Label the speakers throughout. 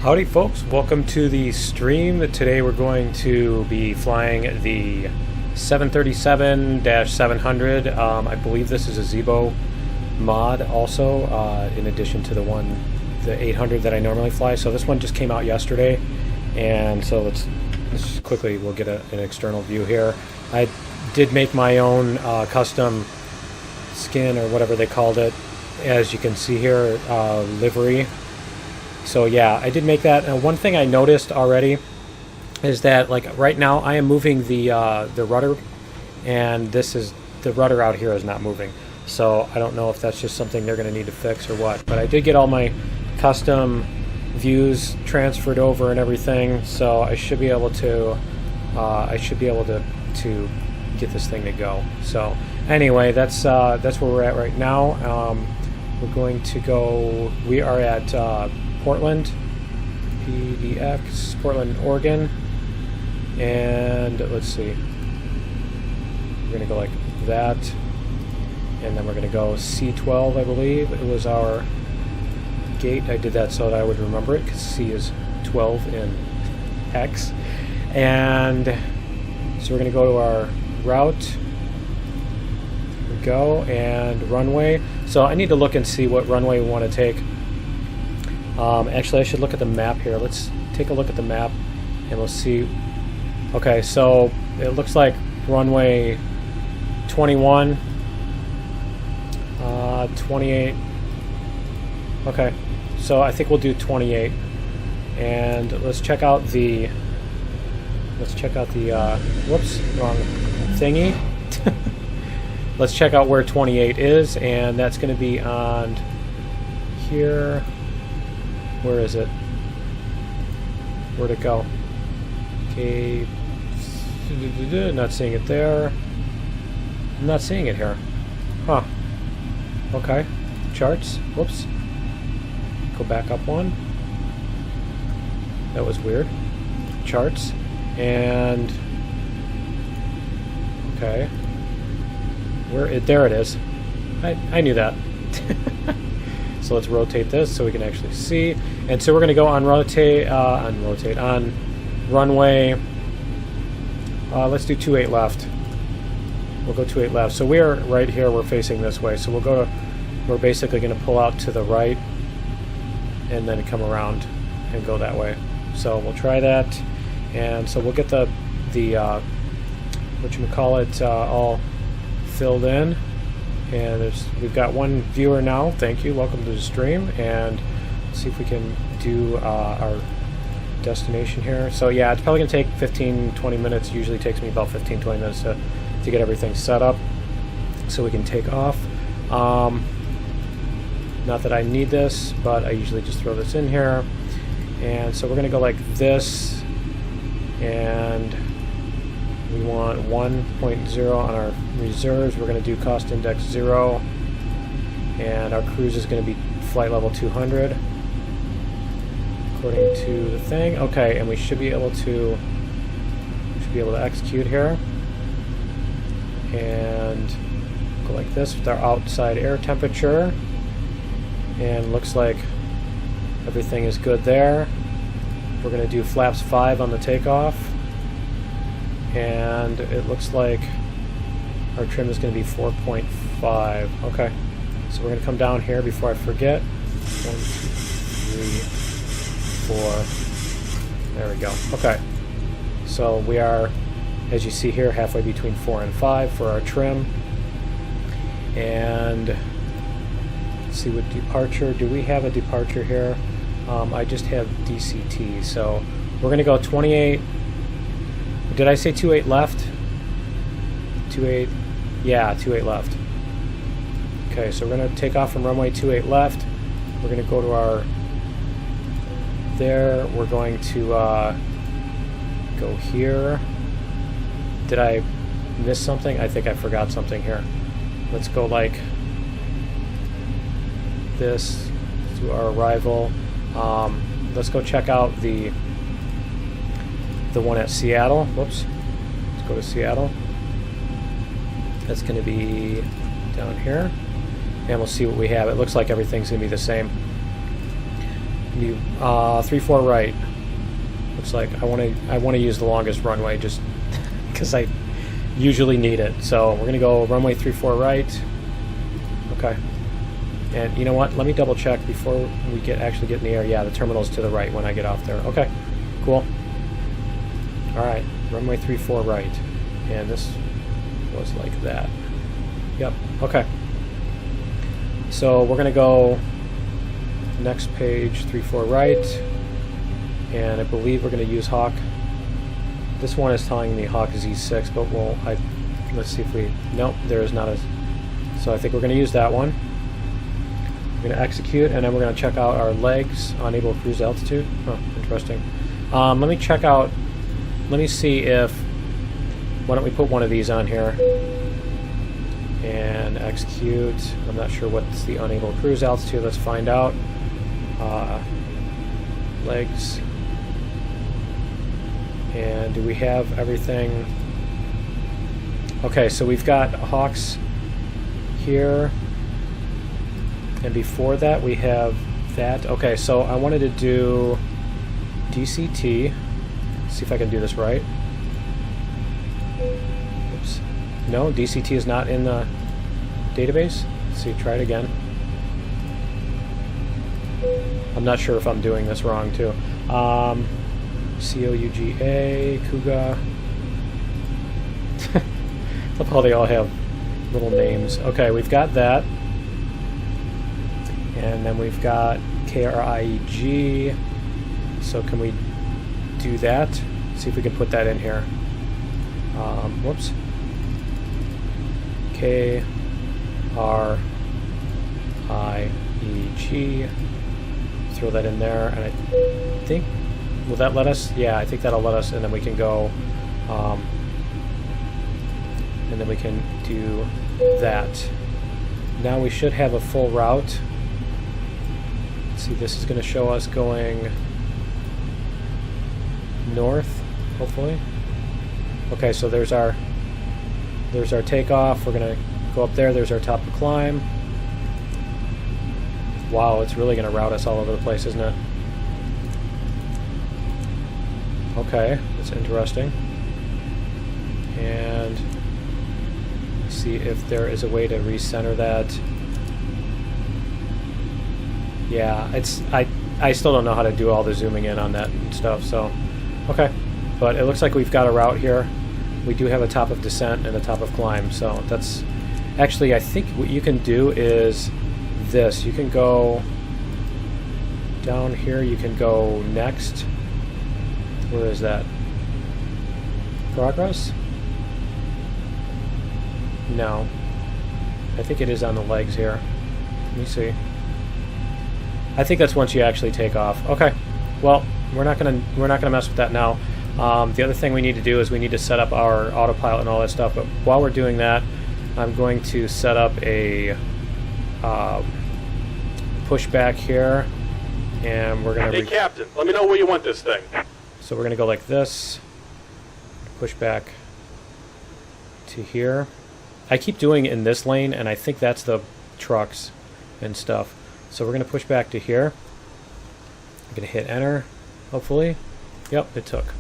Speaker 1: Howdy folks, welcome to the stream. Today we're going to be flying the 737-700. I believe this is a Zibo mod also, in addition to the 800 that I normally fly. So this one just came out yesterday, and so let's just quickly, we'll get an external view here. I did make my own custom skin, or whatever they called it, as you can see here, livery. So yeah, I did make that. And one thing I noticed already is that, like, right now I am moving the rudder, and this is the rudder out here is not moving. So I don't know if that's just something they're going to need to fix or what. But I did get all my custom views transferred over and everything, so I should be able to to get this thing to go. So anyway, that's where we're at right now. We're going to go. We are at Portland, PDX, Portland, Oregon, and let's see, we're going to go like that, and then we're going to go C12, I believe. It was our gate. I did that so that I would remember it, because C is 12 in X. And so we're going to go to our route. Here we go, and runway. So I need to look and see what runway we want to take. Actually, I should look at the map here. Let's take a look at the map, and we'll see. Okay, so it looks like runway 21, 28. Okay, so I think we'll do 28, and let's check out the. Whoops, wrong thingy. Let's check out where 28 is, and that's going to be on here. Where is it? Where'd it go? Okay. Not seeing it there. I'm not seeing it here. Huh. Okay. Charts. Whoops. Go back up one. That was weird. Charts. And... okay. There it is. I knew that. So let's rotate this so we can actually see. And so we're going to go on runway. Let's do 28 left. We'll go 28 left. So we're right here. We're facing this way. So we're basically going to pull out to the right and then come around and go that way. So we'll try that. And so we'll get the whatchamacallit all filled in. And we've got one viewer now. Thank you. Welcome to the stream. And let's see if we can do our destination here. So yeah, it's probably going to take 15-20 minutes. Usually takes me about 15-20 minutes to get everything set up so we can take off. Not that I need this, but I usually just throw this in here. And so we're going to go like this. And we want 1.0 on our reserves. We're going to do cost index 0, and our cruise is going to be flight level 200 according to the thing. Okay, and we should be able to execute here and go like this with our outside air temperature, and looks like everything is good there. We're going to do flaps 5 on the takeoff. And it looks like our trim is going to be 4.5. Okay, so we're going to come down here before I forget. 1, 2, 3, 4. There we go. Okay, so we are, as you see here, halfway between 4 and 5 for our trim. And let's see what departure. Do we have a departure here? I just have DCT. So we're going to go 28. Did I say 28 left? 28, yeah, 28 left. Okay, so we're going to take off from runway 28 left. We're going to go to our, there, we're going to go here. Did I miss something? I think I forgot something here. Let's go like this to our arrival. Let's go check out the one at Seattle. Whoops. Let's go to Seattle. That's going to be down here. And we'll see what we have. It looks like everything's going to be the same. You 3-4 right. Looks like I want to use the longest runway just because I usually need it. So we're gonna go runway 3-4 right. Okay. And you know what? Let me double check before we actually get in the air. Yeah, the terminal's to the right when I get off there. Okay. Cool. All right. Runway 3-4 right. And this was like that. Yep. Okay. So we're gonna go next page 3-4 right. And I believe we're going to use Hawk. This one is telling me Hawk is E6, but let's see if we... Nope, there is not a... So I think we're going to use that one. We're going to execute, and then we're going to check out our legs, unable to cruise altitude. Oh, interesting. Let me check out... Let me see if... Why don't we put one of these on here and execute. I'm not sure what's the unable cruise altitude. Let's find out. Legs. And do we have everything? Okay, so we've got Hawks here, and before that we have that. Okay, so I wanted to do DCT. See if I can do this right. Oops. No, DCT is not in the database. Let's see, try it again. I'm not sure if I'm doing this wrong too. COUGA, Kuga. Love how they all have little names. Okay, we've got that. And then we've got KRIEG. So can we do that? See if we can put that in here. Whoops. KRIEG. Throw that in there, and I think, will that let us? Yeah, I think that'll let us, and then we can go, and then we can do that. Now we should have a full route. Let's see, this is going to show us going north, hopefully. Okay, so there's our takeoff. We're going to go up there. There's our top to climb. Wow, it's really going to route us all over the place, isn't it? Okay, that's interesting. And see if there is a way to recenter that. Yeah, it's I still don't know how to do all the zooming in on that and stuff, so okay. But it looks like we've got a route here. We do have a top of descent and a top of climb, so that's actually, I think what you can do is this. You can go down here, you can go next. Where is that? Progress? No. I think it is on the legs here. Let me see. I think that's once you actually take off. Okay. Well, we're not gonna mess with that now. The other thing we need to do is we need to set up our autopilot and all that stuff. But while we're doing that, I'm going to set up a pushback here, and we're gonna.
Speaker 2: Hey, Captain, let me know where you want this thing.
Speaker 1: So we're gonna go like this. Push back to here. I keep doing it in this lane, and I think that's the trucks and stuff. So we're gonna push back to here. I'm gonna hit enter, hopefully. Yep, it took.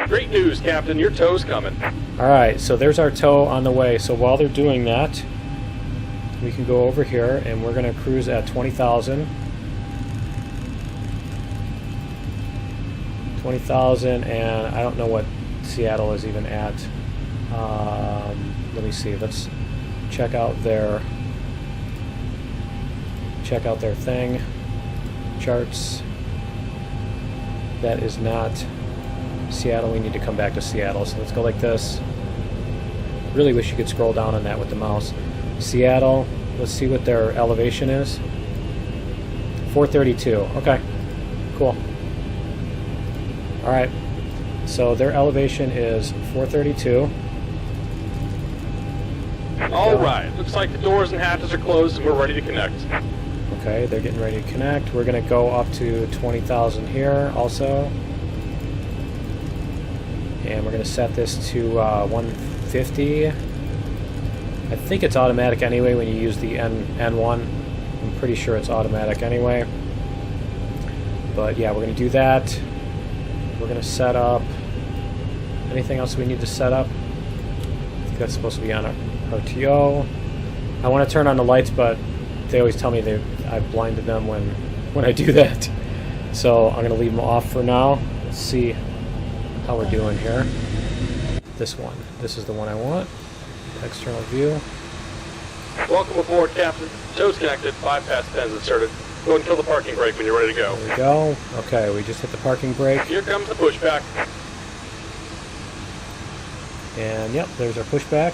Speaker 2: Great news, Captain. Your tow's coming.
Speaker 1: Alright, so there's our tow on the way. So while they're doing that, we can go over here, and we're gonna cruise at 20,000. 20,000, and I don't know what Seattle is even at. Let me see. Let's check out their thing. Charts. That is not Seattle. We need to come back to Seattle. So let's go like this. Really wish you could scroll down on that with the mouse. Seattle. Let's see what their elevation is. 432. Okay. Cool. Alright. So their elevation is 432.
Speaker 2: Alright. Looks like the doors and hatches are closed and we're ready to connect.
Speaker 1: Okay, they're getting ready to connect. We're going to go up to 20,000 here also. And we're going to set this to 150. I think it's automatic anyway when you use the N1. I'm pretty sure it's automatic anyway. But yeah, we're going to do that. We're going to set up... Anything else we need to set up? I think that's supposed to be on our RTO. I want to turn on the lights, but they always tell me I've blinded them when I do that. So I'm going to leave them off for now. Let's see how we're doing here. This one. This is the one I want. External view.
Speaker 2: Welcome aboard, Captain. Toes connected, bypass pens inserted. Go and kill the parking brake when you're ready to go.
Speaker 1: There we go. Okay, we just hit the parking brake.
Speaker 2: Here comes the pushback.
Speaker 1: And yep, there's our pushback.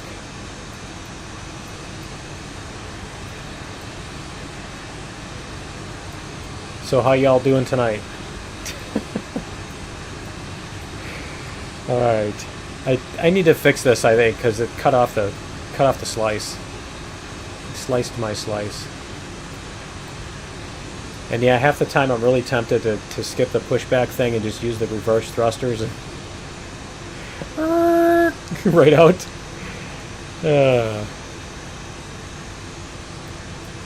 Speaker 1: So how y'all doing tonight? All right, I need to fix this, I think, because it cut off the slice. It sliced my slice. And yeah, half the time I'm really tempted to skip the pushback thing and just use the reverse thrusters and right out.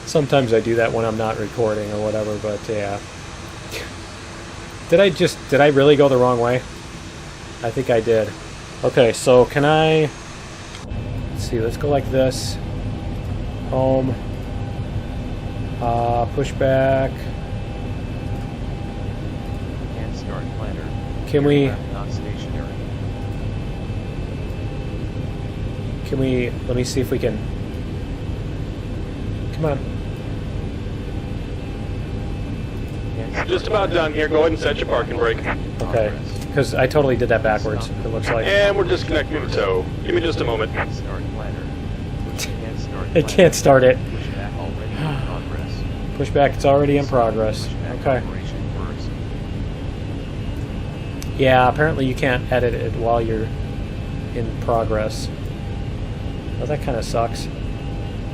Speaker 1: Sometimes I do that when I'm not recording or whatever, but yeah. Did I really go the wrong way? I think I did. Okay, so can I... Let's see, let's go like this. Home. Pushback.
Speaker 3: And start planner.
Speaker 1: Can we...
Speaker 3: Not stationary.
Speaker 1: Can we... Let me see if we can... Come on.
Speaker 2: Just about done here. Go ahead and set your parking brake.
Speaker 1: Okay. Because I totally did that backwards, it looks like.
Speaker 2: And we're disconnecting the tow. Give me just a moment.
Speaker 3: Start planner.
Speaker 1: It can't start it.
Speaker 3: Pushback already in progress.
Speaker 1: Pushback, it's already in progress.
Speaker 3: Pushback
Speaker 1: Okay.
Speaker 3: operation first.
Speaker 1: Yeah, apparently you can't edit it while you're in progress. Well, that kind of sucks.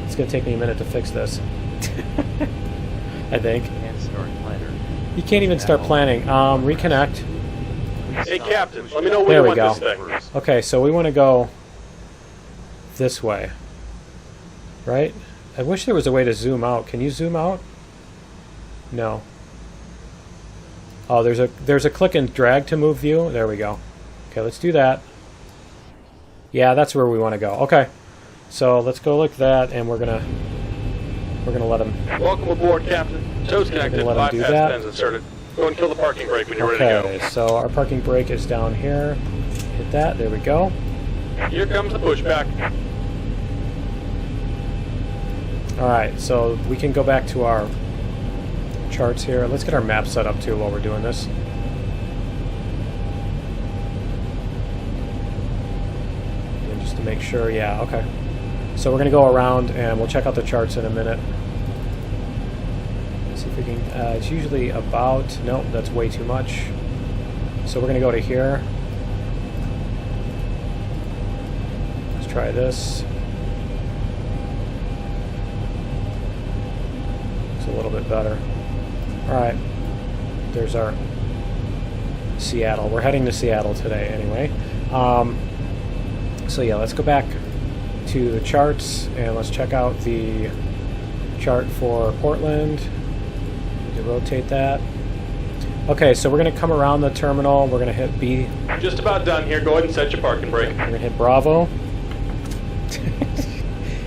Speaker 1: It's going to take me a minute to fix this. I think.
Speaker 3: And start planner.
Speaker 1: You can't even start planning. Reconnect.
Speaker 2: Hey, Captain, let me know where
Speaker 1: There
Speaker 2: you
Speaker 1: we
Speaker 2: want
Speaker 1: go.
Speaker 2: this thing.
Speaker 1: Okay, so we want to go this way. Right? I wish there was a way to zoom out. Can you zoom out? No. Oh, there's a click and drag to move view. There we go. Okay, let's do that. Yeah, that's where we want to go. Okay. So let's go like that, and we're gonna let him.
Speaker 2: Welcome aboard, Captain. Toes connected,
Speaker 1: Let him do
Speaker 2: bypass
Speaker 1: that.
Speaker 2: pens inserted. Go and kill the parking brake when you're ready
Speaker 1: Okay,
Speaker 2: to
Speaker 1: so our parking brake is down here. Hit that. There we go.
Speaker 2: go. Here comes the pushback.
Speaker 1: All right, so we can go back to our charts here. Let's get our map set up too while we're doing this. And just to make sure, yeah, okay. So we're gonna go around and we'll check out the charts in a minute. See if we can, it's usually about, nope, that's way too much. So we're gonna go to here. Let's try this. It's a little bit better. Alright, there's our Seattle. We're heading to Seattle today anyway. So yeah, let's go back to the charts and let's check out the chart for Portland. To rotate that. Okay, so we're going to come around the terminal. We're going to hit B.
Speaker 2: Just about done here. Go ahead and set your parking brake.
Speaker 1: We're going to hit Bravo.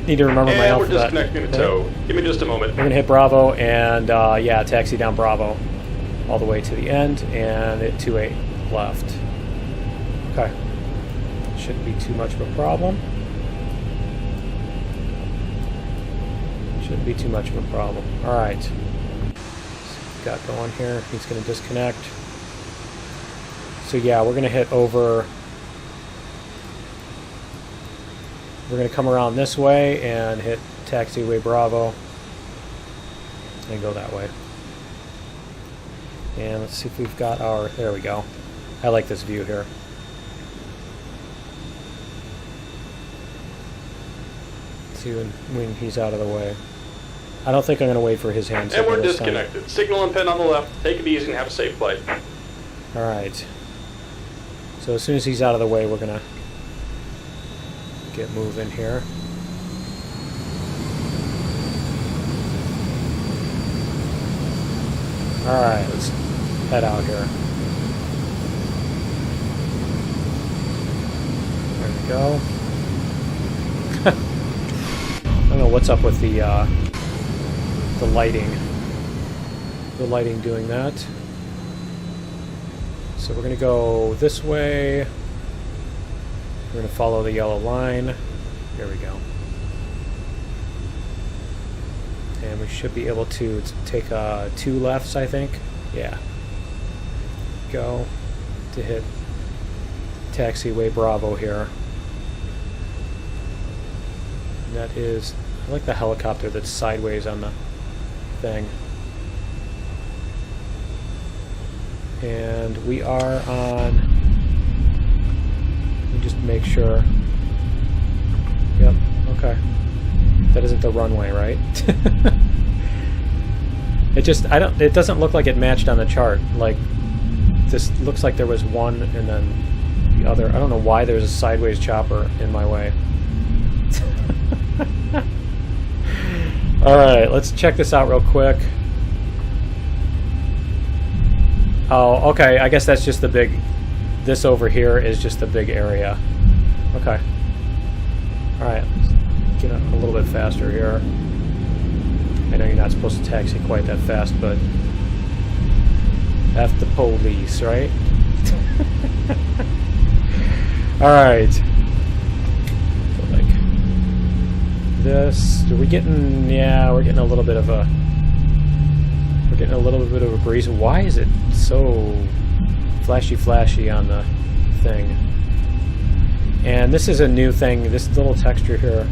Speaker 1: Need to remember my
Speaker 2: And we're
Speaker 1: alphabet.
Speaker 2: disconnecting the tow. Give me just a moment.
Speaker 1: We're going to hit Bravo and, yeah, taxi down Bravo all the way to the end and it to a left. Okay. Shouldn't be too much of a problem. Shouldn't be too much of a problem. All right. Got going here. He's going to disconnect. So yeah, we're going to hit over. We're going to come around this way and hit taxiway Bravo and go that way. And let's see if we've got our, there we go. I like this view here. Let's see when he's out of the way. I don't think I'm going to wait for his hand
Speaker 2: And
Speaker 1: signal
Speaker 2: we're
Speaker 1: this time.
Speaker 2: disconnected. Signal and pin on the left. Take it easy and have a safe flight.
Speaker 1: All right. So as soon as he's out of the way, we're going to get moving here. All right, let's head out here. There we go. I don't know what's up with the lighting. The lighting doing that. So we're going to go this way. We're going to follow the yellow line. There we go. And we should be able to take 2 lefts, I think. Yeah. Go to hit taxiway Bravo here. And that is, I like the helicopter that's sideways on the thing. And we are on, let me just make sure. Yep, okay. That isn't the runway, right? It doesn't look like it matched on the chart. Like, this looks like there was one and then the other. I don't know why there's a sideways chopper in my way. Alright, let's check this out real quick. Oh, okay, I guess that's just the big... This over here is just the big area. Okay. Alright, let's get a little bit faster here. I know you're not supposed to taxi quite that fast, but... F the police, right? Alright. So like... This... Are we getting... Yeah, we're getting a little bit of a... We're getting a little bit of a breeze. Why is it so flashy on the thing? And this is a new thing, this little texture here.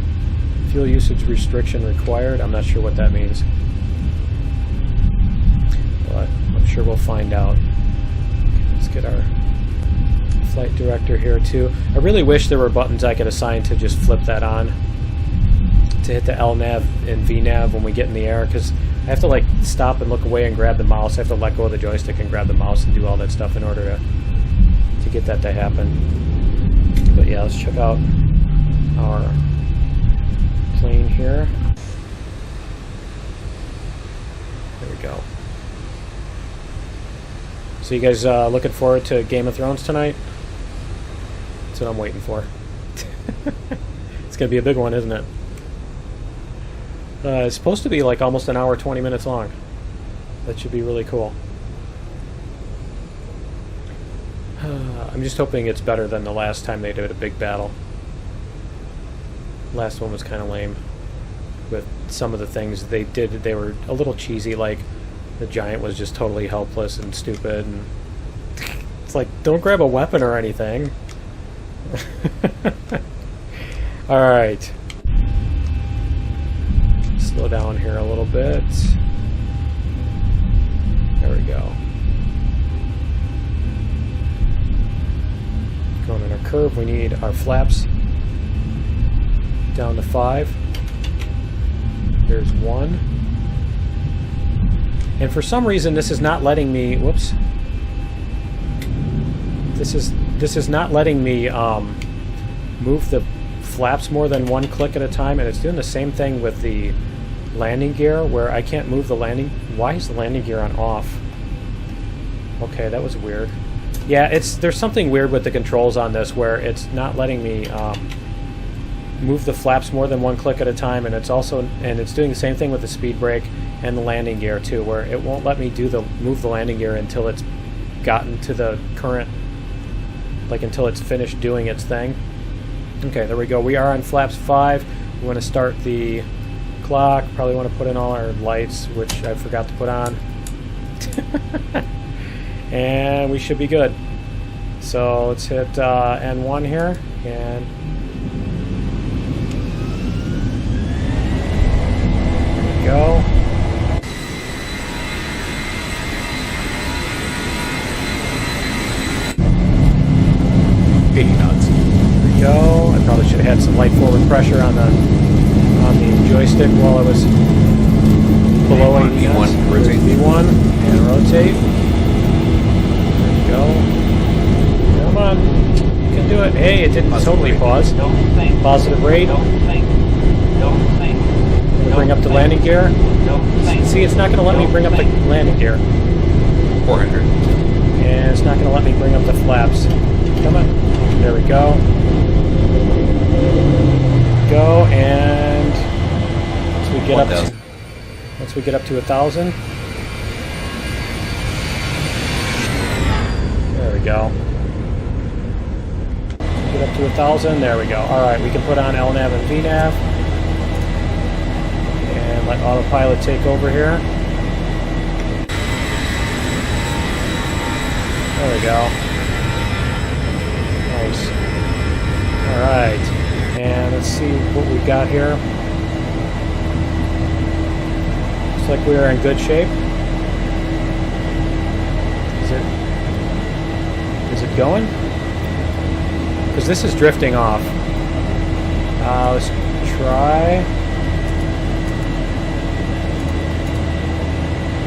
Speaker 1: Fuel usage restriction required. I'm not sure what that means. But I'm sure we'll find out. Okay, let's get our flight director here too. I really wish there were buttons I could assign to just flip that on. To hit the LNAV and VNAV when we get in the air, because I have to like stop and look away and grab the mouse. I have to let go of the joystick and grab the mouse and do all that stuff in order to get that to happen. But yeah, let's check out our plane here. There we go. So you guys looking forward to Game of Thrones tonight? That's what I'm waiting for. It's gonna be a big one, isn't it? It's supposed to be like almost an hour, 20 minutes long. That should be really cool. I'm just hoping it's better than the last time they did a big battle. Last one was kind of lame. With some of the things they did, they were a little cheesy, like the giant was just totally helpless and stupid. And it's like, don't grab a weapon or anything. Alright. Slow down here a little bit. There we go. Going in our curve, we need our flaps down to 5. There's 1. And for some reason this is not letting me, whoops. This is not letting me move the flaps more than 1 click at a time, and it's doing the same thing with the landing gear where I can't move the landing. Why is the landing gear on off? Okay, that was weird. Yeah, there's something weird with the controls on this where it's not letting me move the flaps more than 1 click at a time, and it's doing the same thing with the speed brake and the landing gear too, where it won't let me move the landing gear until it's gotten to the current, like until it's finished doing its thing. Okay, there we go. We are on flaps 5. We want to start the clock. Probably want to put in all our lights, which I forgot to put on. And we should be good. So let's hit N1 here, and there we go. There we go. I probably should have had some light forward pressure on the joystick while I was below 80 knots. V1 and rotate. There we go. Come on. You can do it. Hey, it didn't totally pause. Positive rate. Bring up the landing gear. See, it's not going to let me bring up the landing gear.
Speaker 2: 400.
Speaker 1: And it's not going to let me bring up the flaps. Come on. There we go. Go, and once we get up to 1,000. There we go. Get up to 1,000. There we go. All right, we can put on LNAV and VNAV, and let autopilot take over here. There we go. Nice. All right, and let's see what we've got here. Looks like we are in good shape. Is it going? Because this is drifting off. Let's try.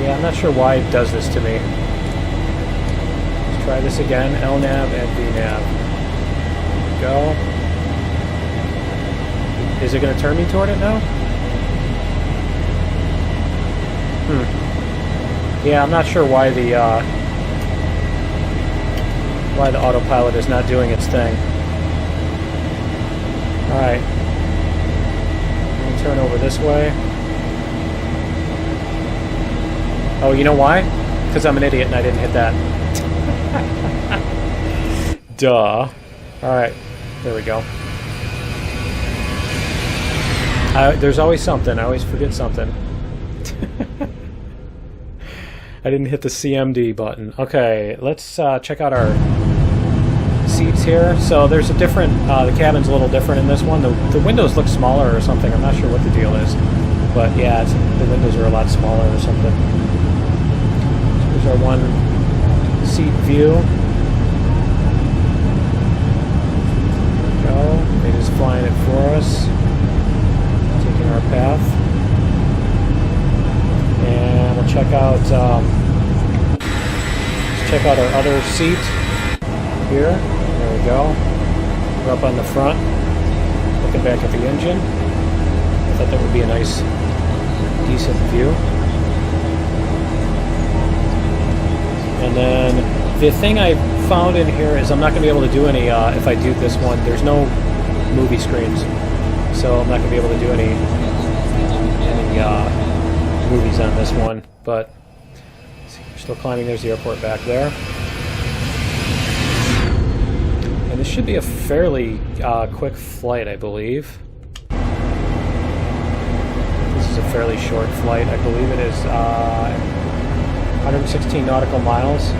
Speaker 1: Yeah, I'm not sure why it does this to me. Let's try this again. LNAV and VNAV. Go. Is it going to turn me toward it now? Yeah, I'm not sure why the autopilot is not doing its thing. Alright. I'm going to turn over this way. Oh, you know why? Because I'm an idiot and I didn't hit that. Duh. Alright. There we go. There's always something. I always forget something. I didn't hit the CMD button. Okay, let's check out our seats here. So there's a different, the cabin's a little different in this one. The windows look smaller or something. I'm not sure what the deal is. But yeah, the windows are a lot smaller or something. So here's our one seat view. There we go. It is flying it for us. Taking our path. And we'll check out our other seat here. There we go. We're up on the front, looking back at the engine. I thought that would be a nice, decent view. And then the thing I found in here is I'm not going to be able to do any, if I do this one, there's no movie screens. So I'm not going to be able to do any movies on this one, but see, we're still climbing. There's the airport back there, and this should be a fairly quick flight, I believe. This is a fairly short flight. I believe it is 116 nautical miles.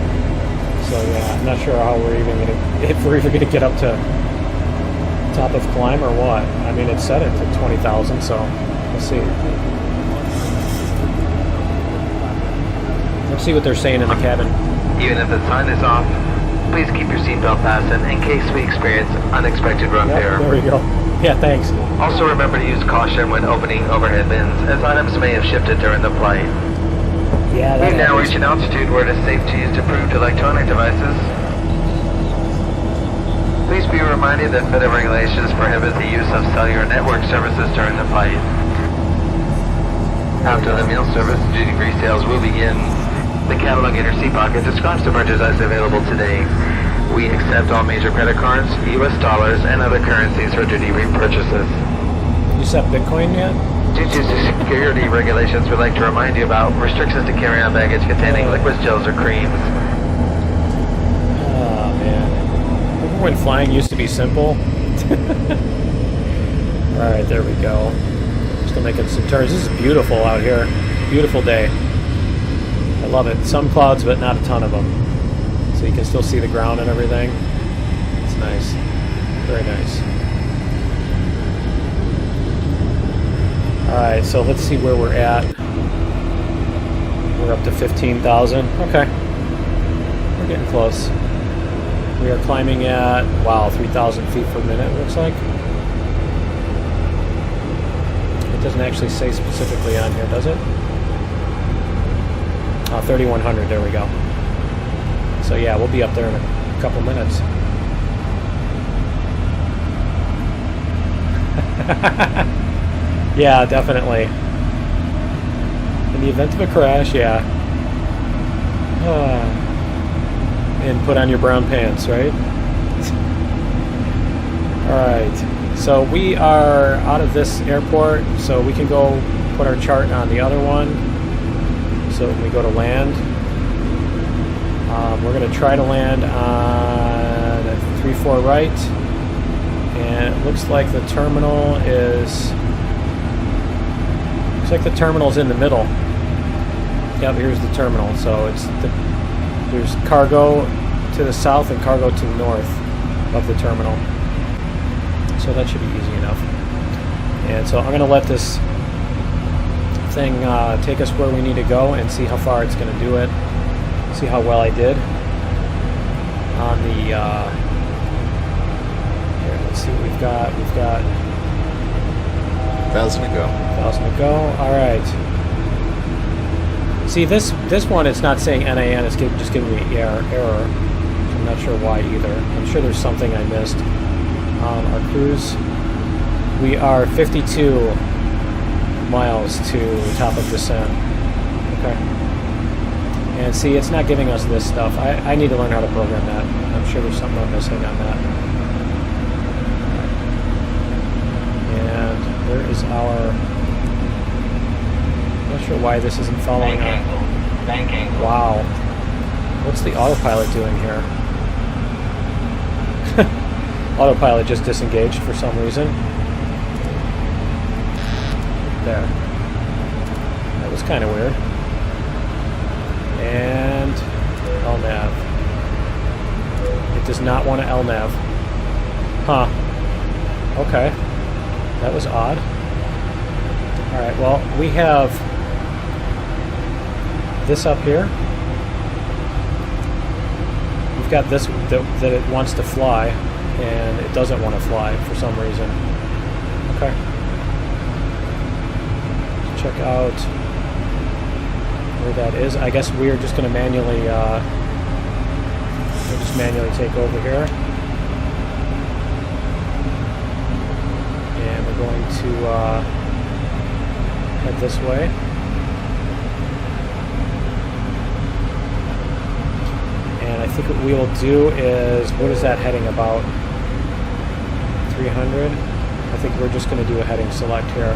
Speaker 1: So yeah, I'm not sure how we're even if we're even gonna get up to top of climb or what. I mean, it's set it to 20,000, so we'll see. Let's see what they're saying in the cabin.
Speaker 4: Even if the sign is off, please keep your seatbelt fastened in case we experience unexpected run failure.
Speaker 1: There we go. Yeah, thanks.
Speaker 4: Also remember to use caution when opening overhead bins, as items may have shifted during the flight.
Speaker 1: Yeah,
Speaker 4: We've now reached an altitude where it is safe to use approved electronic devices. Please be reminded that FedEx regulations prohibit the use of cellular network services during the flight. After the meal service, duty-free sales will begin. The catalog in your seat pocket describes the merchandise available today. We accept all major credit cards, US dollars, and other currencies for duty-free purchases.
Speaker 1: You set Bitcoin yet?
Speaker 4: Due to security regulations, we'd like to remind you about restrictions to carry on baggage containing liquids, gels, or creams.
Speaker 1: Oh, man. Remember when flying used to be simple? Alright, there we go. Still making some turns. This is beautiful out here. Beautiful day. I love it. Some clouds, but not a ton of them. So you can still see the ground and everything. It's nice. Very nice. Alright, so let's see where we're at. We're up to 15,000. Okay. We're getting close. We are climbing at, wow, 3,000 feet per minute, it looks like. It doesn't actually say specifically on here, does it? 3,100, there we go. So yeah, we'll be up there in a couple minutes. Yeah, definitely. In the event of a crash, yeah. put on your brown pants, right? Alright, so we are out of this airport, so we can go put our chart on the other one. So when we go to land, we're going to try to land on 3-4 right, and it looks like the terminal is... Looks like the terminal's in the middle. Yep, here's the terminal. So it's there's cargo to the south and cargo to the north of the terminal. So that should be easy enough. And so I'm going to let this thing take us where we need to go and see how far it's going to do it. See how well I did on the... here, let's see what we've got. We've got...
Speaker 5: 1,000 to go.
Speaker 1: 1,000 to go. All right. See, this one, it's not saying NAN. It's just giving me error. I'm not sure why either. I'm sure there's something I missed. Our cruise, we are 52 miles to top of descent. Okay. And see, it's not giving us this stuff. I need to learn how to program that. I'm sure there's something I'm missing on that. And where is our... I'm not sure why this isn't following up. Wow. What's the autopilot doing here? Autopilot just disengaged for some reason. There. That was kind of weird. And LNAV. It does not want to LNAV. Huh. Okay. That was odd. Alright, well, we have this up here. We've got this that it wants to fly, and it doesn't want to fly for some reason. Okay. Let's check out where that is. I guess we're just going to manually, we'll just manually take over here. And we're going to head this way. And I think what we will do is, what is that heading about? 300? I think we're just going to do a heading select here.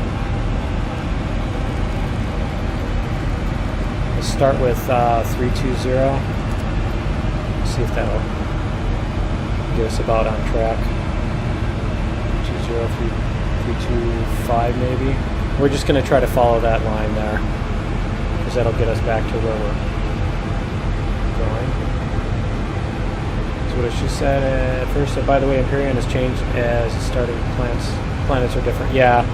Speaker 1: Let's start with 320. See if that'll get us about on track. 325 maybe. We're just going to try to follow that line there, because that'll get us back to where we're going. What she said at first. By the way, Empyrean has changed as starting planets are different. Yeah.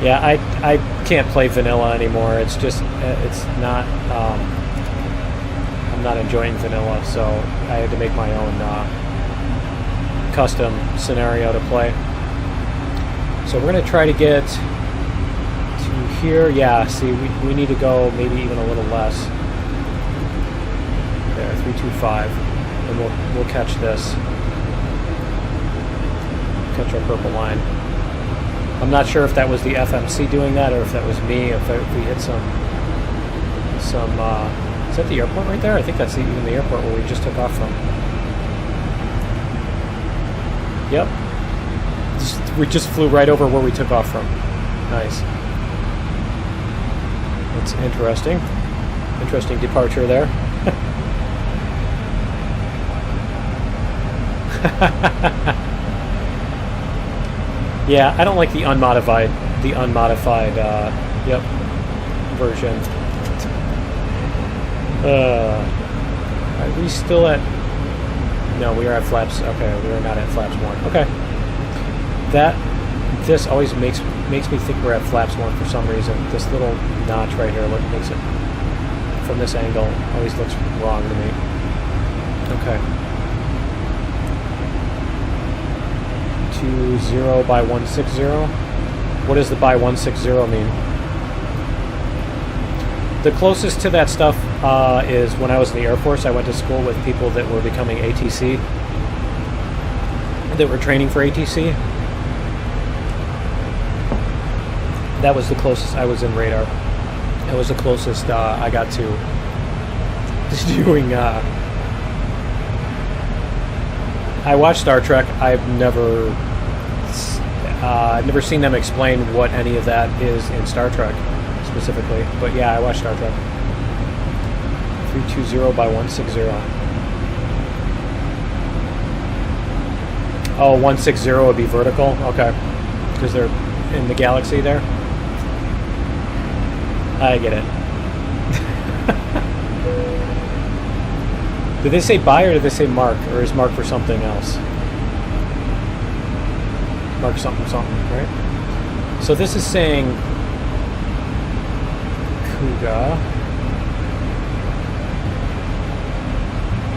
Speaker 1: Yeah, I can't play vanilla anymore. It's just, it's not, I'm not enjoying vanilla, so I had to make my own custom scenario to play. So we're going to try to get here. Yeah, see, we need to go maybe even a little less. There, 325, and we'll catch this. Catch our purple line. I'm not sure if that was the FMC doing that, or if that was me. If we hit some. Is that the airport right there? I think that's even the airport where we just took off from. Yep. We just flew right over where we took off from. Nice. That's interesting. Interesting departure there. Yeah, I don't like the unmodified yep, version. Are we still at... No, we are at flaps. Okay, we are not at flaps 1. Okay. This always makes me think we're at flaps 1 for some reason. This little notch right here makes it, from this angle, always looks wrong to me. Okay. 20 by 160. What does the by 160 mean? The closest to that stuff is when I was in the Air Force. I went to school with people that were becoming ATC, that were training for ATC. That was the closest I was in radar. It was the closest I got to doing. I watched Star Trek. I've never seen them explain what any of that is in Star Trek specifically. But yeah, I watched Star Trek. 320 by 160. Oh, 160 would be vertical? Okay. Because they're in the galaxy there? I get it. Did they say buy or did they say mark? Or is mark for something else? Mark something, right? So this is saying Kuga.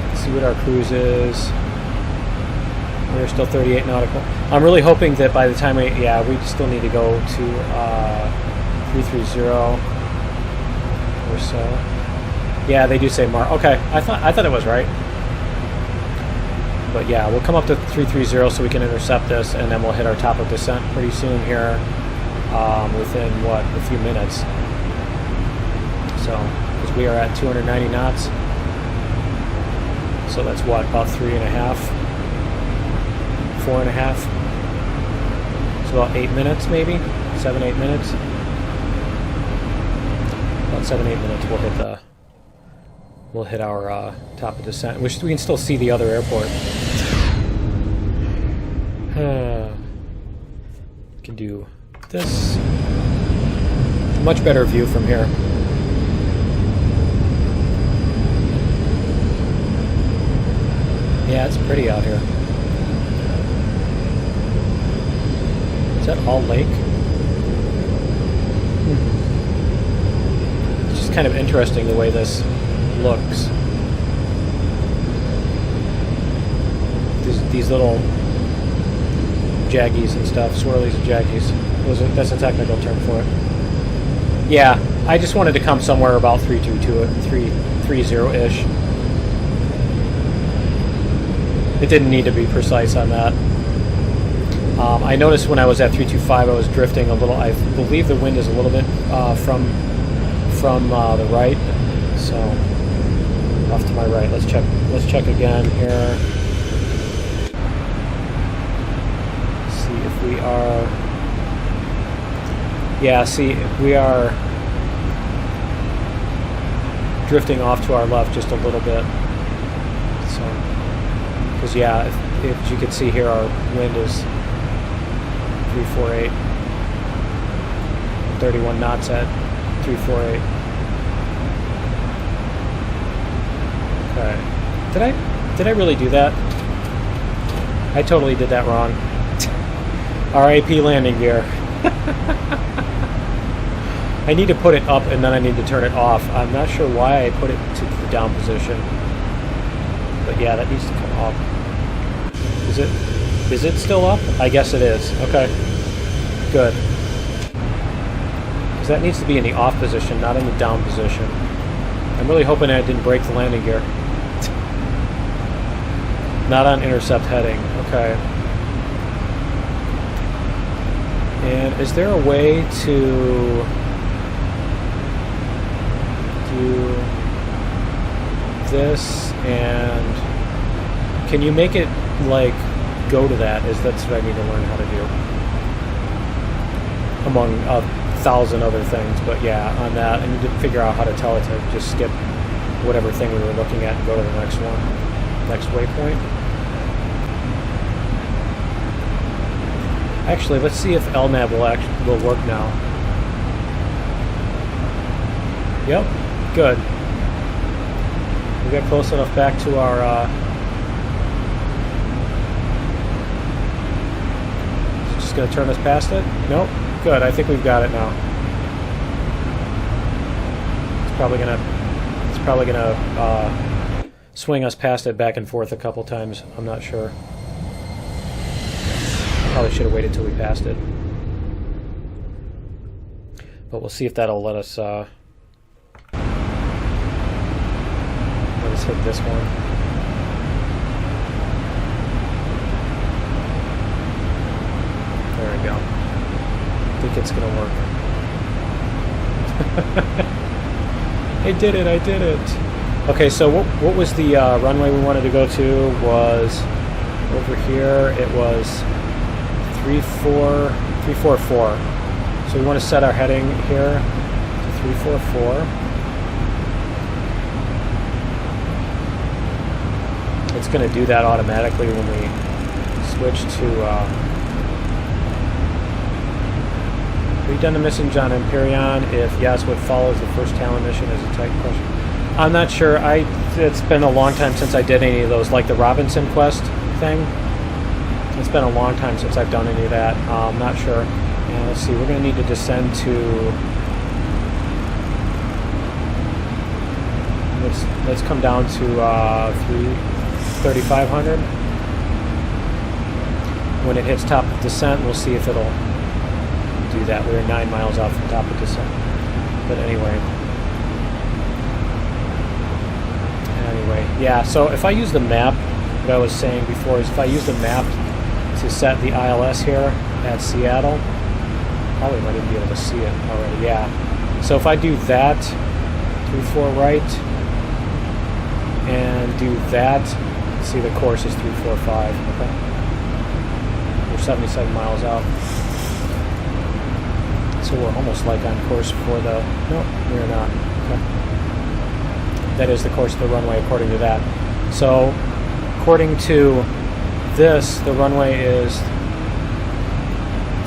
Speaker 1: Let's see what our cruise is. We're still 38 nautical. I'm really hoping that by the time we still need to go to 330 or so. Yeah, they do say mark. Okay, I thought it was right. But yeah, we'll come up to 330 so we can intercept this, and then we'll hit our top of descent pretty soon here, within what, a few minutes. So, because we are at 290 knots. So that's what, about 3.5, 4.5. It's about 8 minutes, maybe 7-8 minutes. About 7-8 minutes, we'll hit our top of descent, which we can still see the other airport. Can do this. Much better view from here. Yeah, it's pretty out here. Is that all lake? It's just kind of interesting the way this looks. These little jaggies and stuff, swirlies and jaggies. That's a technical term for it. Yeah, I just wanted to come somewhere about 330-ish. It didn't need to be precise on that. I noticed when I was at 325 I was drifting a little. I believe the wind is a little bit from the right, so off to my right. Let's check again here. See if we are. Yeah, see, we are drifting off to our left just a little bit. So, because yeah, if you can see here, our wind is 348, 31 knots at 348. Okay, did I really do that? I totally did that wrong. RAP landing gear. I need to put it up and then I need to turn it off. I'm not sure why I put it to the down position. But yeah, that needs to come up. Is it still up? I guess it is. Okay. Good. Because that needs to be in the off position, not in the down position. I'm really hoping I didn't break the landing gear. Not on intercept heading. Okay. And is there a way to do this, and can you make it like go to that? That's what I need to learn how to do, among 1,000 other things. But yeah, on that I need to figure out how to tell it to just skip whatever thing we were looking at and go to the next one, next waypoint. Actually, let's see if LNAV will work now. Yep, good. We got close enough back to our just gonna turn us past it? Nope. Good, I think we've got it now. It's probably gonna swing us past it back and forth a couple times. I'm not sure. Probably should have waited till we passed it. But we'll see if that'll let us hit this one. There we go. I think it's gonna work. I did it, I did it. Okay, so what was the runway we wanted to go to? Was over here. It was 344. So we want to set our heading here to 344. It's going to do that automatically when we switch to... have you done the mission on Empyrean? If yes, what follows the first Talon mission is a type question. I'm not sure. It's been a long time since I did any of those, like the Robinson Quest thing. It's been a long time since I've done any of that. I'm not sure. And let's see, we're going to need to descend to... Let's come down to 3,500. When it hits top of descent, we'll see if it'll do that. We're 9 miles off the top of descent. But anyway, yeah, so if I use the map, what I was saying before is if I use the map to set the ILS here at Seattle, probably might even be able to see it already, yeah. So if I do that, 34 right, and do that, see the course is 345, okay. We're 77 miles out. So we're almost like on course for the, no, we're not, okay. That is the course of the runway according to that. So, according to this, the runway is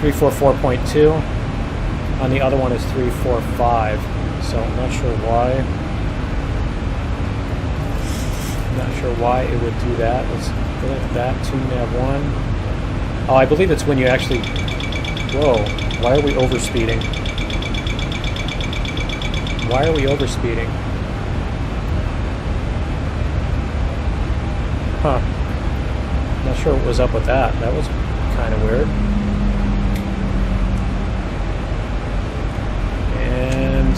Speaker 1: 344.2. On the other one is 345. So I'm not sure why. I'm not sure why it would do that. Let's go at that. Tune nav 1. Oh, I believe it's when you actually... Whoa. Why are we overspeeding? Why are we overspeeding? Huh. Not sure what was up with that. That was kind of weird. And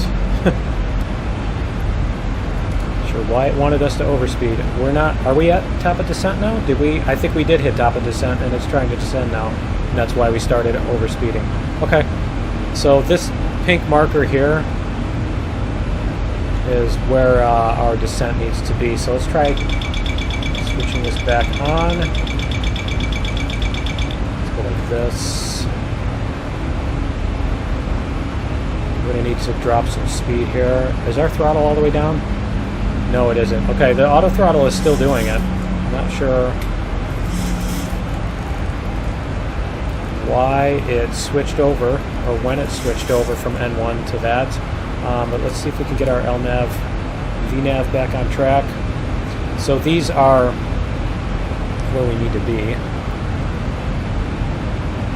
Speaker 1: not sure why it wanted us to overspeed. We're not. Are we at top of descent now? Did we? I think we did hit top of descent, and it's trying to descend now. And that's why we started overspeeding. Okay. So this pink marker here is where our descent needs to be. So let's try switching this back on. Let's go like this. We're going to need to drop some speed here. Is our throttle all the way down? No, it isn't. Okay, the auto throttle is still doing it. I'm not sure why it switched over, or when it switched over from N1 to that. But let's see if we can get our LNAV, VNAV back on track. So these are where we need to be.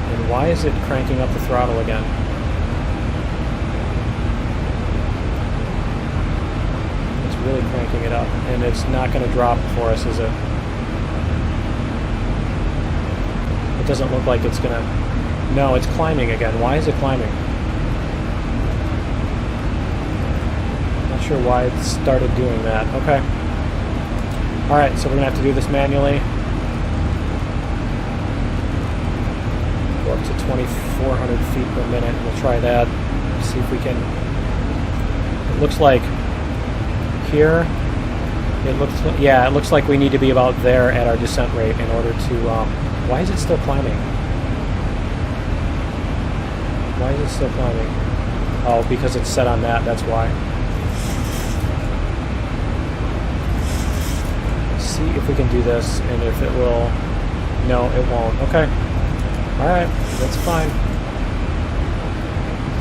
Speaker 1: And why is it cranking up the throttle again? It's really cranking it up, and it's not going to drop for us, is it? It doesn't look like it's going to... No, it's climbing again. Why is it climbing? Not sure why it started doing that. Okay. Alright, so we're going to have to do this manually. Go up to 2,400 feet per minute. We'll try that. See if we can... It looks like here... It looks like we need to be about there at our descent rate in order to... why is it still climbing? Why is it still climbing? Oh, because it's set on that, that's why. See if we can do this, and if it will... No, it won't. Okay. Alright, that's fine.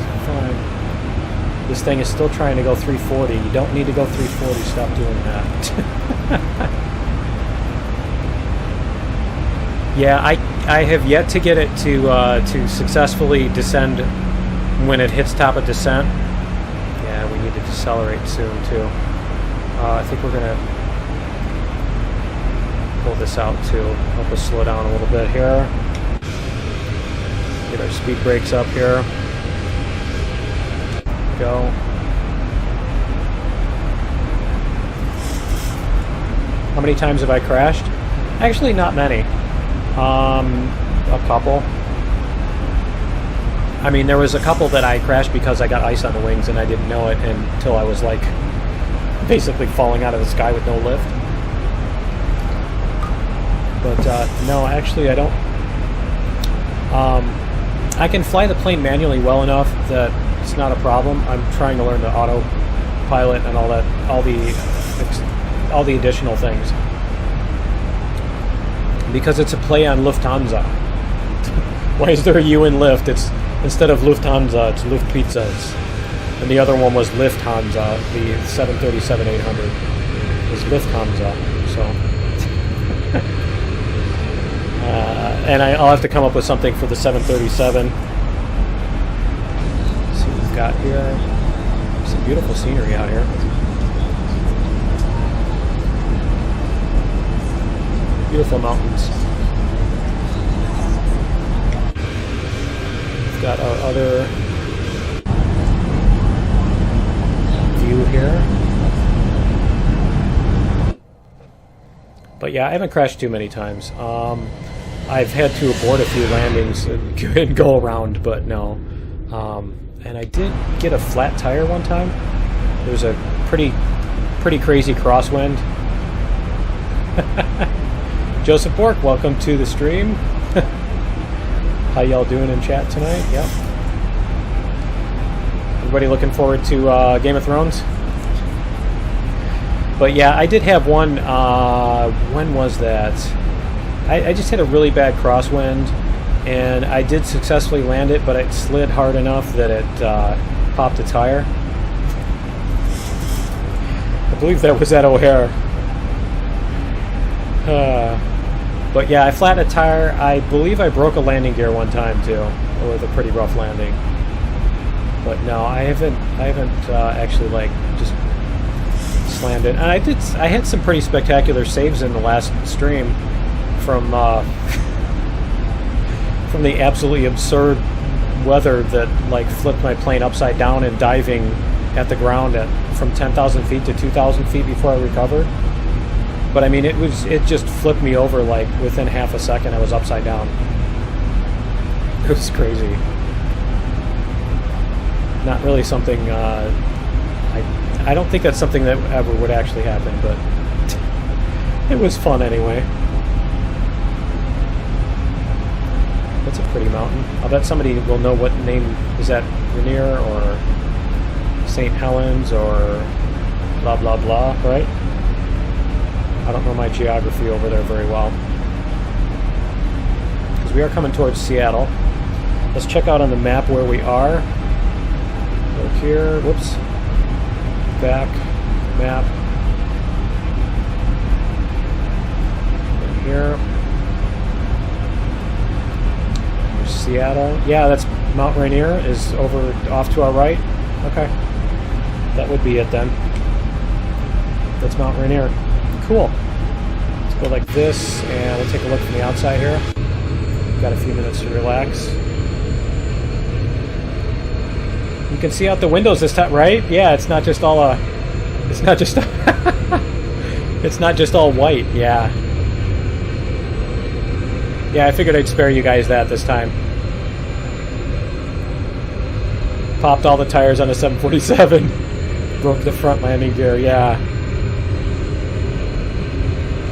Speaker 1: It's fine. This thing is still trying to go 340. You don't need to go 340. Stop doing that. Yeah, I have yet to get it to successfully descend when it hits top of descent. Yeah, we need to decelerate soon too. I think we're gonna pull this out to help us slow down a little bit here. Get our speed brakes up here. Go. How many times have I crashed? Actually, not many. A couple. I mean, there was a couple that I crashed because I got ice on the wings and I didn't know it until I was like basically falling out of the sky with no lift. But no, actually I don't. I can fly the plane manually well enough that it's not a problem. I'm trying to learn the autopilot and all that, all the additional things, because it's a play on Lufthansa. Why is there a U in Lift? It's instead of Lufthansa, it's Luftpizzas, and the other one was Lufthansa. The 737-800 is Lufthansa. So. And I'll have to come up with something for the 737. Let's see what we've got here. Some beautiful scenery out here. Beautiful mountains. We've got our other view here. But yeah, I haven't crashed too many times. I've had to abort a few landings and go around, but no. And I did get a flat tire one time. There was a pretty crazy crosswind. Joseph Bork, welcome to the stream. How y'all doing in chat tonight? Yep. Everybody looking forward to Game of Thrones? But yeah, I did have one, when was that? I just had a really bad crosswind, and I did successfully land it, but it slid hard enough that it popped a tire. I believe that was at O'Hare. But yeah, I flattened a tire. I believe I broke a landing gear one time too, with a pretty rough landing. But no, I haven't actually like just slammed it. And I had some pretty spectacular saves in the last stream from the absolutely absurd weather that like flipped my plane upside down and diving at the ground from 10,000 feet to 2,000 feet before I recovered. But I mean, it just flipped me over like within half a second. I was upside down. It was crazy. Not really something. I don't think that's something that ever would actually happen, but it was fun anyway. That's a pretty mountain. I'll bet somebody will know what name is that, Rainier or St. Helens or blah blah blah, right? I don't know my geography over there very well. Because we are coming towards Seattle. Let's check out on the map where we are. Go here, whoops. Back, map. Go here. There's Seattle. Yeah, that's Mount Rainier is over off to our right. Okay. That would be it then. That's Mount Rainier. Cool. Let's go like this, and we'll take a look from the outside here. Got a few minutes to relax. You can see out the windows this time, right? Yeah, it's not just all it's not just it's not just all white. Yeah. Yeah, I figured I'd spare you guys that this time. Popped all the tires on a 747. Broke the front landing gear. Yeah.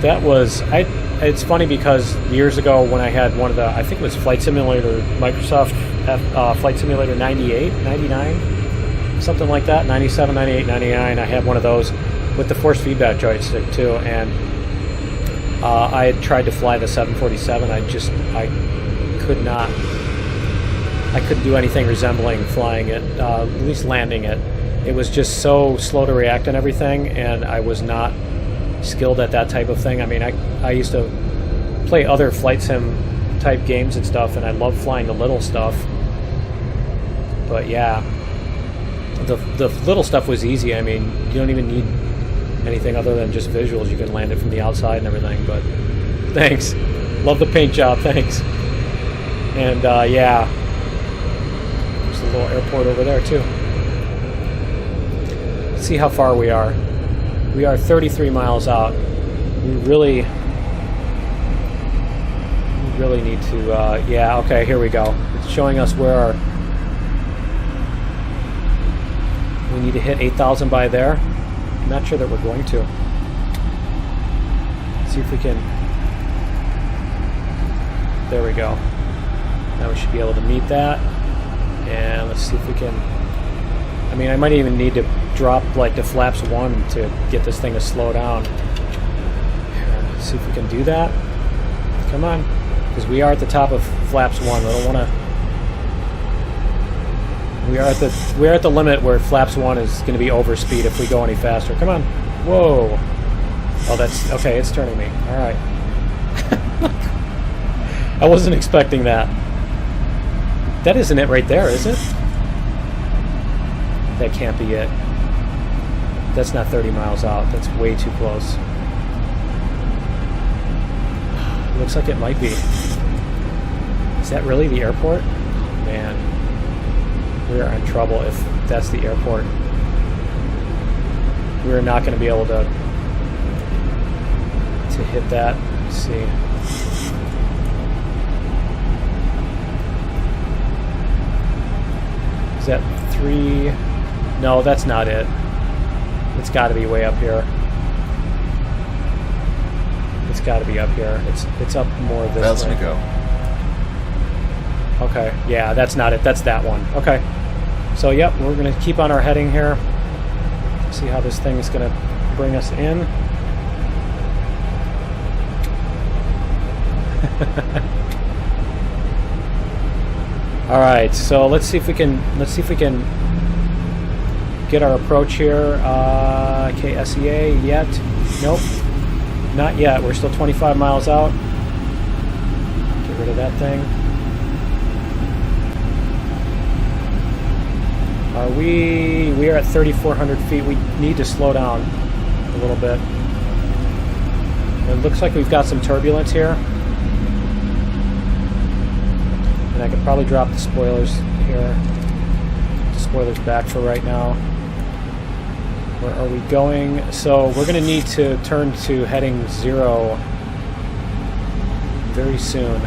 Speaker 1: That was, it's funny because years ago when I had one of the, I think it was Flight Simulator, Microsoft Flight Simulator 98, 99, something like that, 97, 98, 99, I had one of those with the force feedback joystick too, and I had tried to fly the 747, I couldn't do anything resembling flying it, at least landing it. It was just so slow to react and everything, and I was not skilled at that type of thing. I mean, I used to play other flight sim type games and stuff, and I love flying the little stuff. But yeah, the little stuff was easy. I mean, you don't even need anything other than just visuals. You can land it from the outside and everything. But thanks, love the paint job. Thanks. And yeah, there's a little airport over there too. Let's see how far we are. We are 33 miles out. We really need to, yeah, okay, here we go. It's showing us where we need to hit 8,000 by there. I'm not sure that we're going to. See if we can... There we go. Now we should be able to meet that. And let's see if we can... I mean, I might even need to drop like the flaps 1 to get this thing to slow down. Let's see if we can do that. Come on. Because we are at the top of flaps 1. I don't want to... We are at the limit where flaps 1 is going to be overspeed if we go any faster. Come on. Whoa. Oh, that's... Okay, it's turning me. Alright. I wasn't expecting that. That isn't it right there, is it? That can't be it. That's not 30 miles out. That's way too close. Looks like it might be. Is that really the airport? Man. We're in trouble if that's the airport. We're not going to be able to hit that. Let's see. Is that 3? No, that's not it. It's got to be way up here. It's got to be up here. It's up more this
Speaker 5: Bells
Speaker 1: way.
Speaker 5: to go.
Speaker 1: Okay, yeah, that's not it. That's that one. Okay. So, yep, we're going to keep on our heading here. See how this thing is going to bring us in. All right, so let's see if we can get our approach here. KSEA yet? Nope, not yet. We're still 25 miles out. Get rid of that thing. We are at 3,400 feet. We need to slow down a little bit. It looks like we've got some turbulence here. And I could probably drop the spoilers here. The spoilers back for right now. Where are we going? So we're going to need to turn to heading 0 very soon.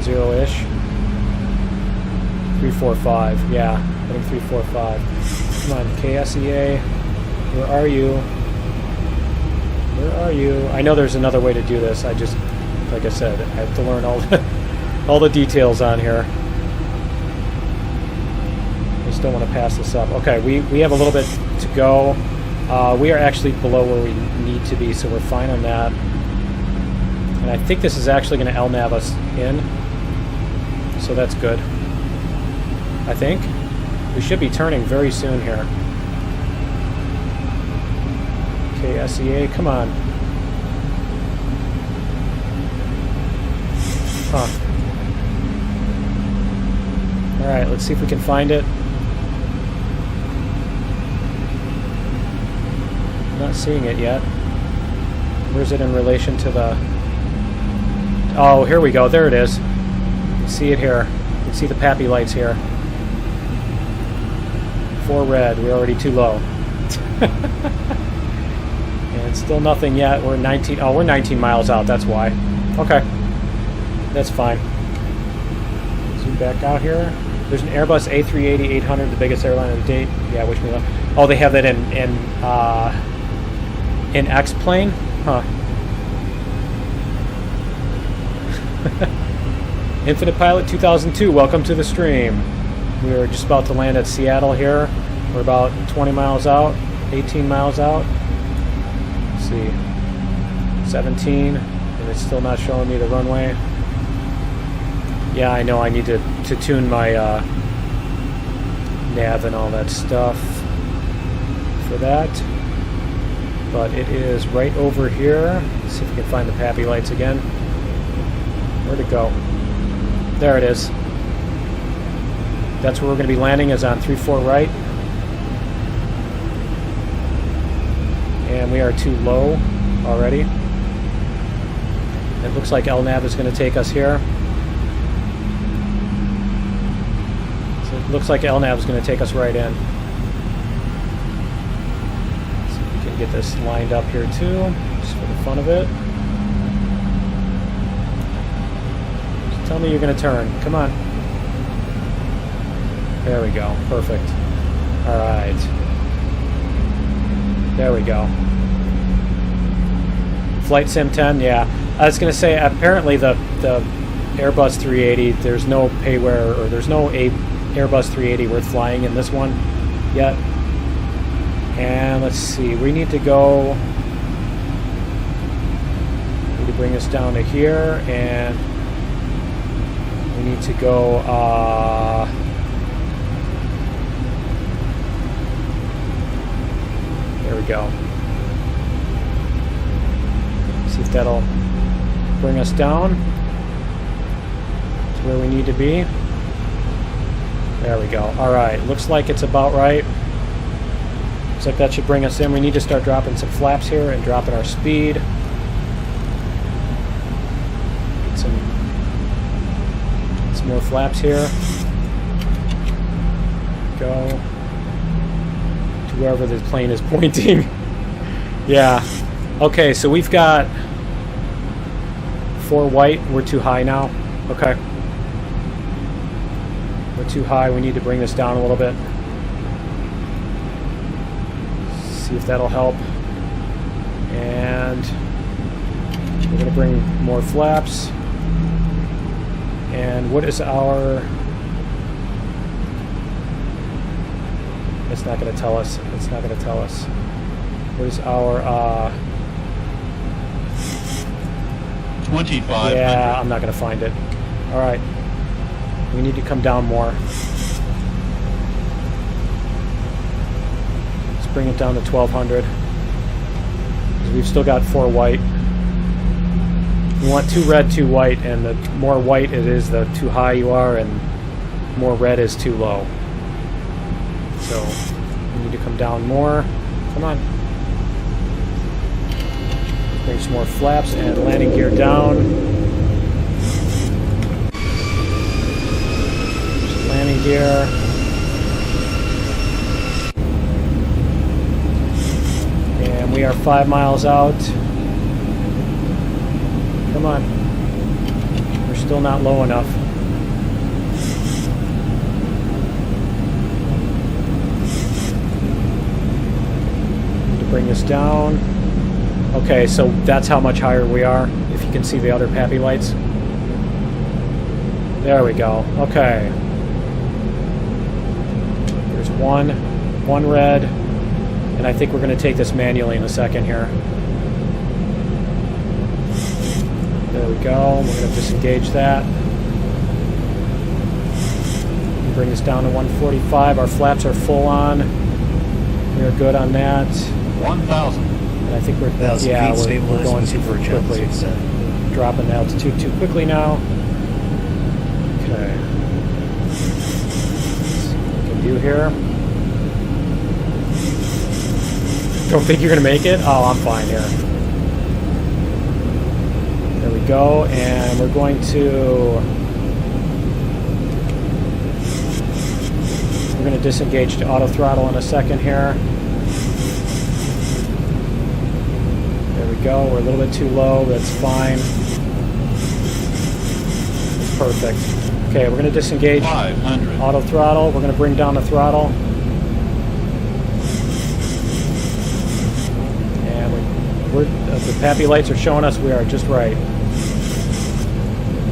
Speaker 1: 0-ish. 345, yeah, heading 345. Come on, KSEA, where are you? Where are you? I know there's another way to do this. I just, like I said, I have to learn all the details on here. I just don't want to pass this up. Okay, we have a little bit to go. We are actually below where we need to be, so we're fine on that. And I think this is actually going to LNAV us in, so that's good. I think. We should be turning very soon here. KSEA, come on. Huh. Alright, let's see if we can find it. Not seeing it yet. Where's it in relation to the... Oh, here we go. There it is. You can see it here. You can see the pappy lights here. 4 red. We're already too low. And still nothing yet. We're 19. Oh, we're 19 miles out. That's why. Okay. That's fine. Zoom back out here. There's an Airbus A380-800, the biggest airline of the date. Yeah, wish me luck. Oh, they have that in Xplane? Huh. Infinite Pilot 2002, welcome to the stream. We're just about to land at Seattle here. We're about 20 miles out, 18 miles out. Let's see. 17, and it's still not showing me the runway. Yeah, I know I need to tune my nav and all that stuff for that. But it is right over here. Let's see if we can find the pappy lights again. Where'd it go? There it is. That's where we're going to be landing, is on 3-4 right. And we are too low already. It looks like LNAV is going to take us here. So it looks like LNAV is going to take us right in. See if we can get this lined up here too, just for the fun of it. Just tell me you're going to turn. Come on. There we go. Perfect. Alright. There we go. Flight Sim 10, yeah. I was going to say, apparently the Airbus 380, there's no payware, or there's no Airbus 380 worth flying in this one yet. And let's see, we need to go... We need to bring this down to here, and we need to go... There we go. See if that'll bring us down to where we need to be. There we go. Alright, looks like it's about right. Looks like that should bring us in. We need to start dropping some flaps here and dropping our speed. Get some more flaps here. Go to wherever the plane is pointing. Yeah. Okay, so we've got 4 white. We're too high now. Okay. We're too high. We need to bring this down a little bit. See if that'll help. And we're going to bring more flaps. And what is our... It's not going to tell us. It's not going to tell us. What is our...
Speaker 5: 25.
Speaker 1: Yeah, I'm not going to find it. All right. We need to come down more. Let's bring it down to 1200. We've still got 4 white. We want 2 red, 2 white, and the more white it is, the too high you are, and more red is too low. So we need to come down more. Come on. Bring some more flaps and landing gear down. Just landing gear. And we are 5 miles out. Come on. We're still not low enough. Need to bring this down. Okay, so that's how much higher we are, if you can see the other PAPI lights. There we go. Okay. There's one red, and I think we're going to take this manually in a second here. There we go. We're going to disengage that. Bring this down to 145. Our flaps are full on. We're good on that.
Speaker 5: 1,000.
Speaker 1: I think we're going super quickly. Dropping the altitude too quickly now. Okay. See what we can do here. Don't think you're going to make it? Oh, I'm fine here. There we go. And we're going to disengage to auto throttle in a second here. Go. We're a little bit too low. That's fine. That's perfect. Okay, we're going to disengage
Speaker 5: 500.
Speaker 1: auto throttle. We're going to bring down the throttle. And the PAPI lights are showing us we are just right.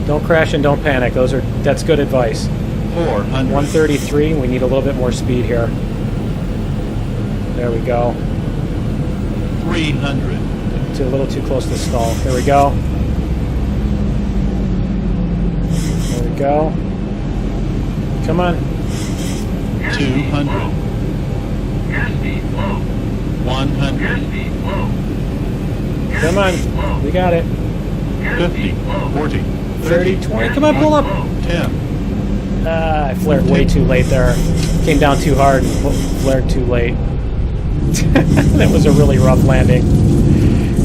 Speaker 1: Don't crash and don't panic. That's good advice.
Speaker 5: 400.
Speaker 1: 133. We need a little bit more speed here. There we go.
Speaker 5: 300.
Speaker 1: A little too close to the stall. There we go. There we go. Come on.
Speaker 5: 200. 100.
Speaker 1: Come on. We got it.
Speaker 5: 50. 40.
Speaker 1: 30, 20. Come on, pull up.
Speaker 5: 10.
Speaker 1: I flared way too late there. Came down too hard and flared too late. That was a really rough landing.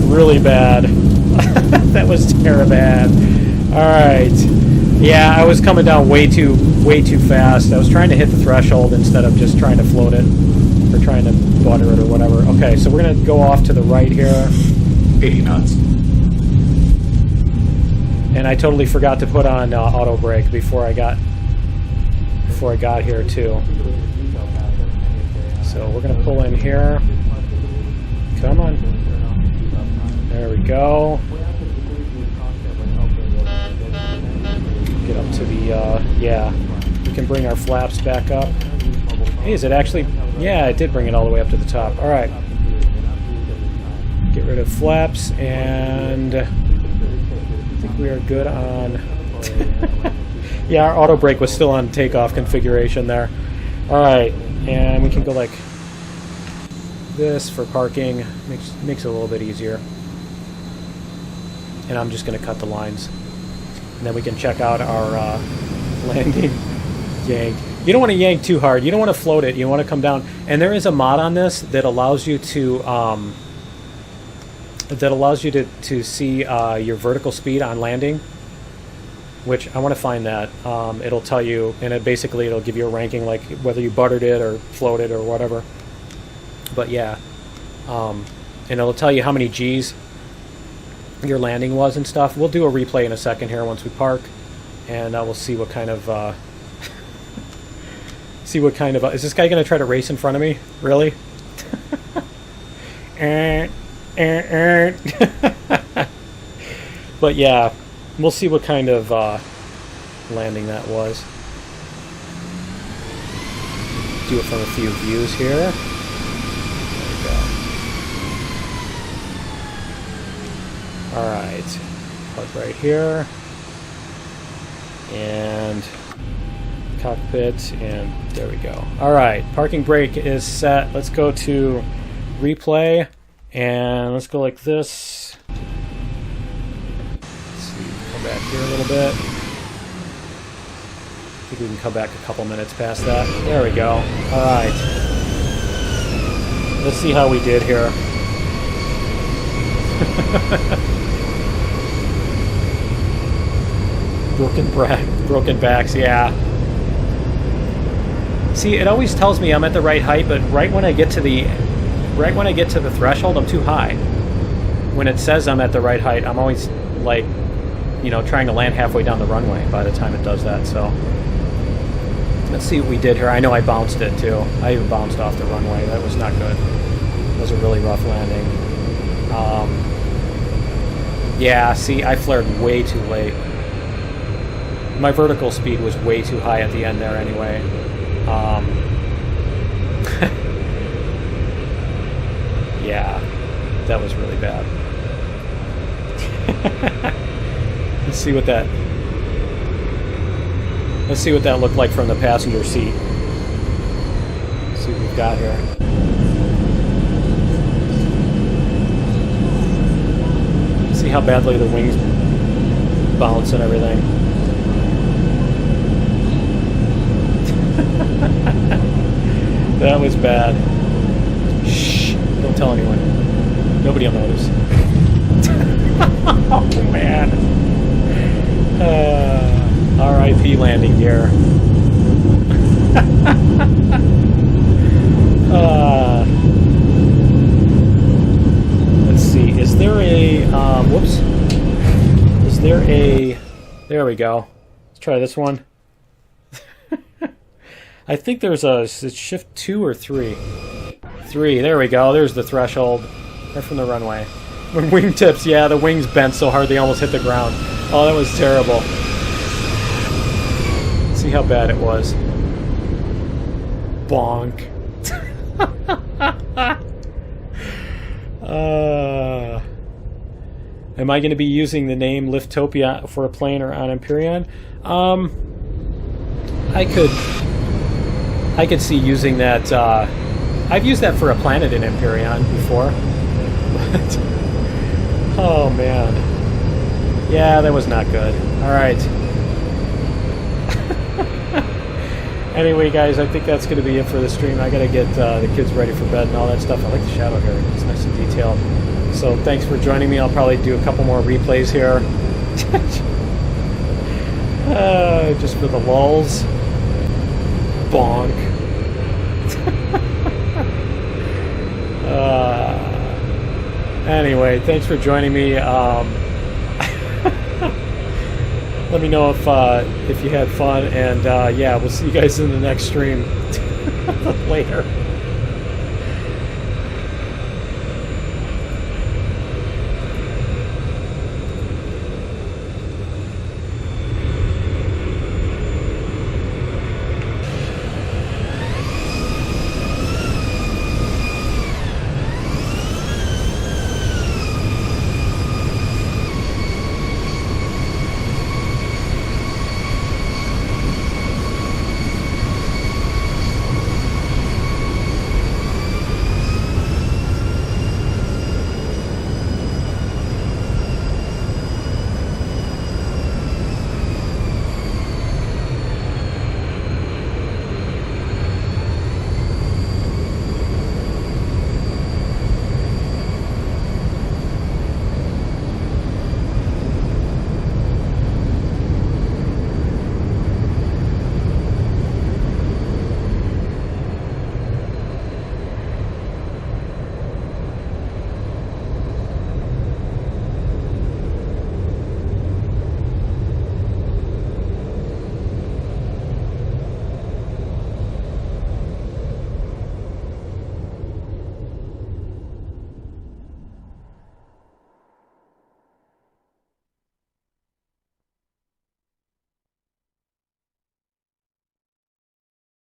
Speaker 1: Really bad. That was terrible bad. Alright. Yeah, I was coming down way too fast. I was trying to hit the threshold instead of just trying to float it. Or trying to butter it or whatever. Okay, so we're going to go off to the right here.
Speaker 5: 80 knots.
Speaker 1: And I totally forgot to put on auto brake before I got here too. So we're going to pull in here. Come on. There we go. Get up to the, yeah. We can bring our flaps back up. Hey, is it actually? Yeah, it did bring it all the way up to the top. All right. Get rid of flaps, and I think we are good on... Yeah, our auto brake was still on takeoff configuration there. All right, and we can go like this for parking. Makes it a little bit easier. And I'm just going to cut the lines. And then we can check out our landing yank. You don't want to yank too hard. You don't want to float it. You want to come down. And there is a mod on this that allows you to see your vertical speed on landing. Which I want to find that. It'll tell you, and it'll give you a ranking, like whether you buttered it or floated or whatever. But yeah, and it'll tell you how many G's your landing was and stuff. We'll do a replay in a second here once we park, and we'll see what kind of is this guy going to try to race in front of me? Really? But yeah, we'll see what kind of landing that was. Do it from a few views here. There we go. Alright. Park right here. And cockpit, and there we go. Alright, parking brake is set. Let's go to replay, and let's go like this. Back here a little bit. I think we can come back a couple minutes past that. There we go. Alright. Let's see how we did here. Broken backs, yeah. See, it always tells me I'm at the right height, but right when I get to the threshold, I'm too high. When it says I'm at the right height, I'm always like, you know, trying to land halfway down the runway by the time it does that. So let's see what we did here. I know I bounced it too. I even bounced off the runway. That was not good. That was a really rough landing. Yeah, see, I flared way too late. My vertical speed was way too high at the end there anyway. Yeah, that was really bad. Let's see what that looked like from the passenger seat. Let's see what we've got here. See how badly the wings bounce and everything. That was bad. Shh! Don't tell anyone. Nobody will notice. Oh man. R.I.P. landing gear. Let's see. Is there a whoops? Is there a? There we go. Let's try this one. I think there's a shift 2 or 3. 3. There we go. There's the threshold. Right from the runway. When wingtips, yeah, the wings bent so hard they almost hit the ground. Oh, that was terrible. Let's see how bad it was. Bonk. Am I going to be using the name Liftopia for a plane or on Empyrean? I could see using that. I've used that for a planet in Empyrean before. But, oh man. Yeah, that was not good. Alright. Anyway, guys, I think that's going to be it for the stream. I got to get the kids ready for bed and all that stuff. I like the shadow here. It's nice and detailed. So thanks for joining me. I'll probably do a couple more replays here. Just for the lulls. Bonk. Anyway, thanks for joining me. Let me know if you had fun, and yeah, we'll see you guys in the next stream later.